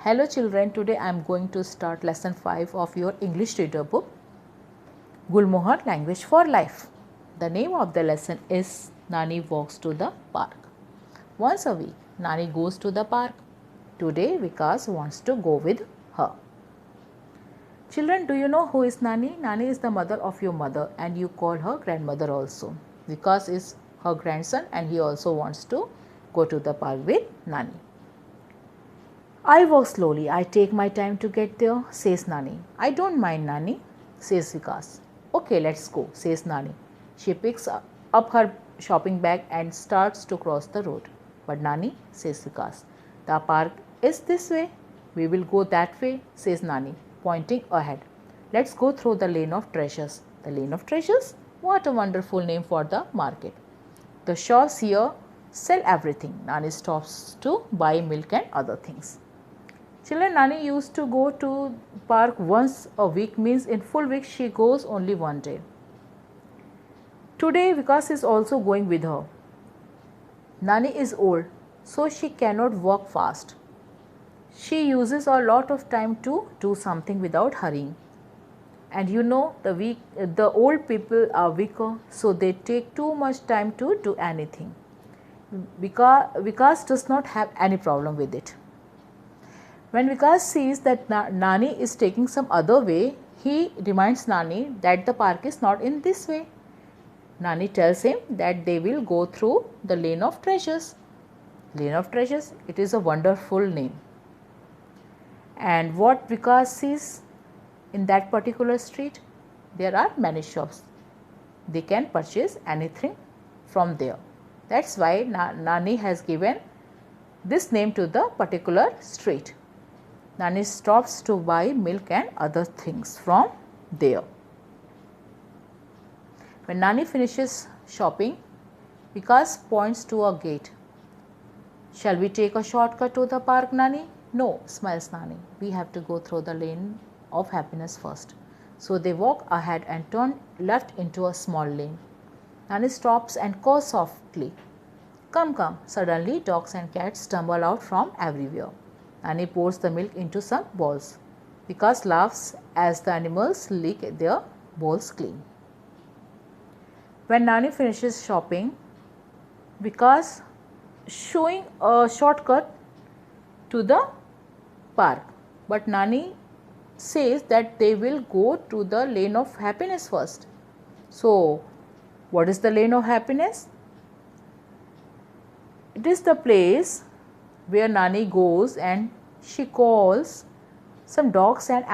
Hello children, today I am going to start lesson 5 of your English reader book, Gulmohar Language for Life. The name of the lesson is Nani Walks to the Park. Once a week, Nani goes to the park. Today, Vikas wants to go with her. Children, do you know who is Nani? Nani is the mother of your mother and you call her grandmother also. Vikas is her grandson and he also wants to go to the park with Nani. I walk slowly. I take my time to get there, says Nani. I don't mind, Nani, says Vikas. Okay, let's go, says Nani. She picks up her shopping bag and starts to cross the road. But Nani, says Vikas, the park is this way. We will go that way, says Nani, pointing ahead. Let's go through the lane of treasures. The lane of treasures? What a wonderful name for the market. The shops here sell everything. Nani stops to buy milk and other things. Children, Nani used to go to park once a week, means in full week she goes only one day. Today Vikas is also going with her. Nani is old, so she cannot walk fast. She uses a lot of time to do something without hurrying. And you know the old people are weaker, so they take too much time to do anything. Vikas does not have any problem with it. When Vikas sees that Nani is taking some other way, he reminds Nani that the park is not in this way. Nani tells him that they will go through the lane of treasures. Lane of treasures, it is a wonderful name. And what Vikas sees in that particular street, there are many shops. They can purchase anything from there. That's why Nani has given this name to the particular street. Nani stops to buy milk and other things from there. When Nani finishes shopping, Vikas points to a gate. Shall we take a shortcut to the park, Nani? No, smiles Nani. We have to go through the lane of happiness first. So they walk ahead and turn left into a small lane. Nani stops and calls softly. Come, come. Suddenly, dogs and cats stumble out from everywhere. Nani pours the milk into some bowls. Vikas laughs as the animals lick their bowls clean. When Nani finishes shopping, Vikas showing a shortcut to the park. But Nani says that they will go to the lane of happiness first. So, what is the lane of happiness? It is the place where Nani goes and she calls some dogs and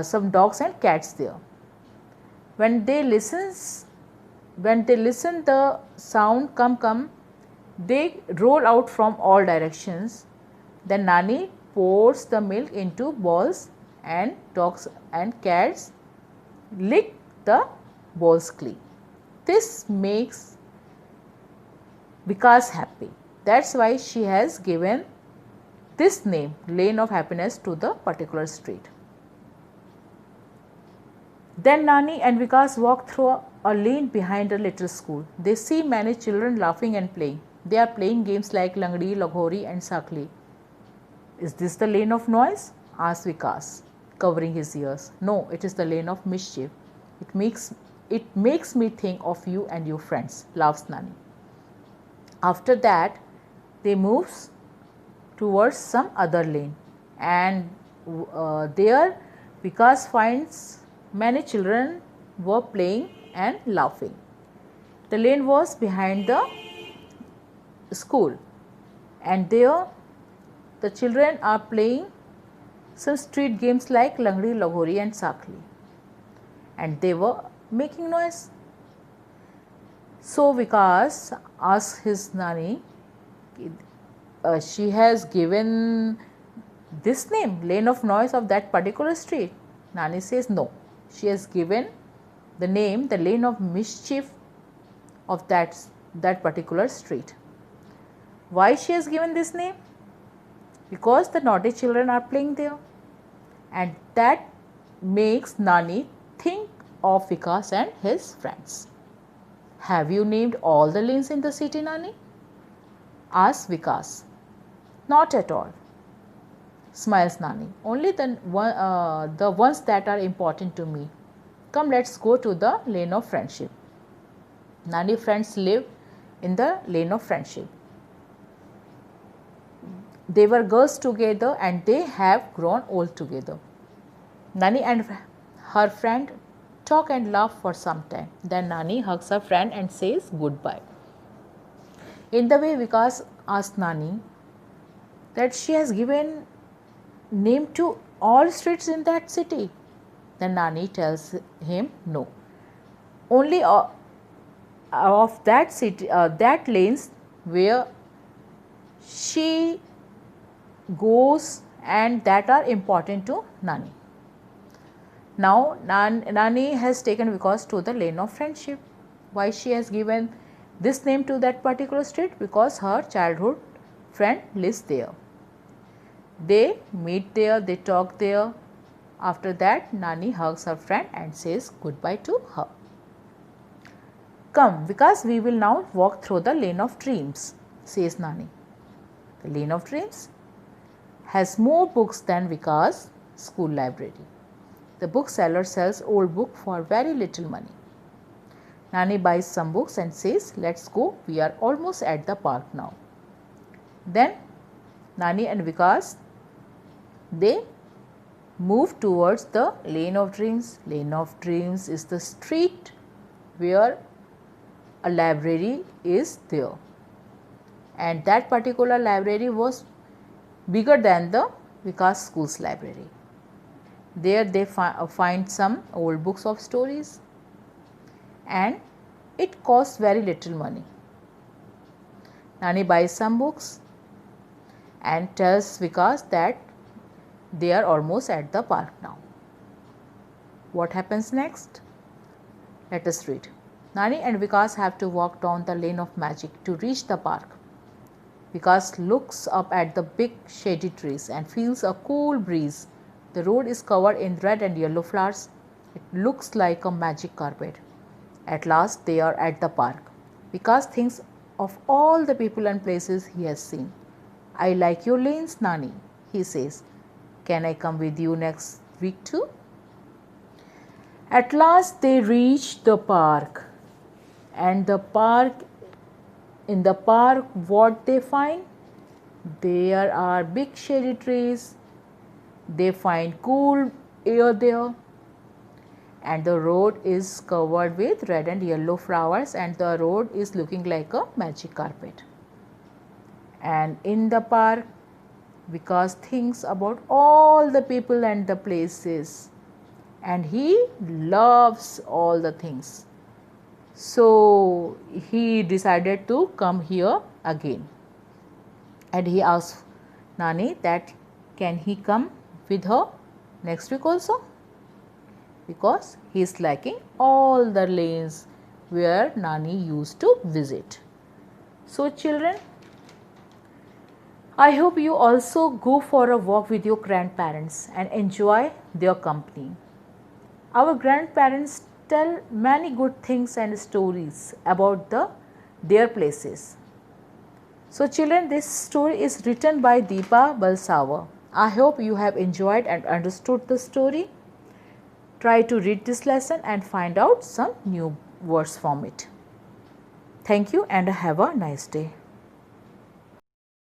some dogs and cats there. When they listen the sound come, they roll out from all directions. Then Nani pours the milk into bowls and dogs and cats lick the bowls clean. This makes Vikas happy. That's why she has given this name, Lane of Happiness, to the particular street. Then Nani and Vikas walk through a lane behind a little school. They see many children laughing and playing. They are playing games like Langdi, Laghori and Sakli. Is this the lane of noise? Asks Vikas, covering his ears. No, it is the lane of mischief. It makes me think of you and your friends, laughs Nani. After that, they move towards some other lane, and there Vikas finds many children were playing and laughing. The lane was behind the school, and there the children are playing some street games like Langdi, Laghori and Sakli, and they were making noise. So Vikas asks his Nani, she has given this name, lane of noise, of that particular street. Nani says no, she has given the name, the lane of mischief of that particular street. Why she has given this name? Because the naughty children are playing there, and that makes Nani think of Vikas and his friends. Have you named all the lanes in the city, Nani? Asks Vikas. Not at all. smiles Nani. Only the ones that are important to me. Come, let's go to the lane of friendship. Nani friends live in the lane of friendship. They were girls together and they have grown old together. Nani and her friend talk and laugh for some time. Then Nani hugs her friend and says goodbye. In the way, Vikas asks Nani that she has given name to all streets in that city. Then Nani tells him no. Only of that city, that lanes where she goes and that are important to Nani. Now Nani has taken Vikas to the lane of friendship. Why she has given this name to that particular street? Because her childhood friend lives there. They meet there, they talk there. After that, Nani hugs her friend and says goodbye to her. Come, Vikas, we will now walk through the lane of dreams, says Nani. The lane of dreams has more books than Vikas' school library. The bookseller sells old books for very little money. Nani buys some books and says, let's go, we are almost at the park now. Then Nani and Vikas, they move towards the lane of dreams. Lane of dreams is the street where a library is there. And that particular library was bigger than the Vikas school's library. There they find some old books of stories and it costs very little money. Nani buys some books and tells Vikas that they are almost at the park now. What happens next? Let us read. Nani and Vikas have to walk down the lane of magic to reach the park. Vikas looks up at the big shady trees and feels a cool breeze. The road is covered in red and yellow flowers. It looks like a magic carpet. At last they are at the park. Vikas thinks of all the people and places he has seen. I like your lanes, Nani, he says. Can I come with you next week too? At last they reach the park. And in the park, what they find? There are big shady trees. They find cool air there. And the road is covered with red and yellow flowers and the road is looking like a magic carpet. And in the park, Vikas thinks about all the people and the places and he loves all the things. So he decided to come here again and he asked Nani that can he come with her next week also, because he is liking all the lanes where Nani used to visit. So children, I hope you also go for a walk with your grandparents and enjoy their company. Our grandparents tell many good things and stories about their places. So children, this story is written by Deepa Balsawa. I hope you have enjoyed and understood the story. Try to read this lesson and find out some new words from it. Thank you and have a nice day.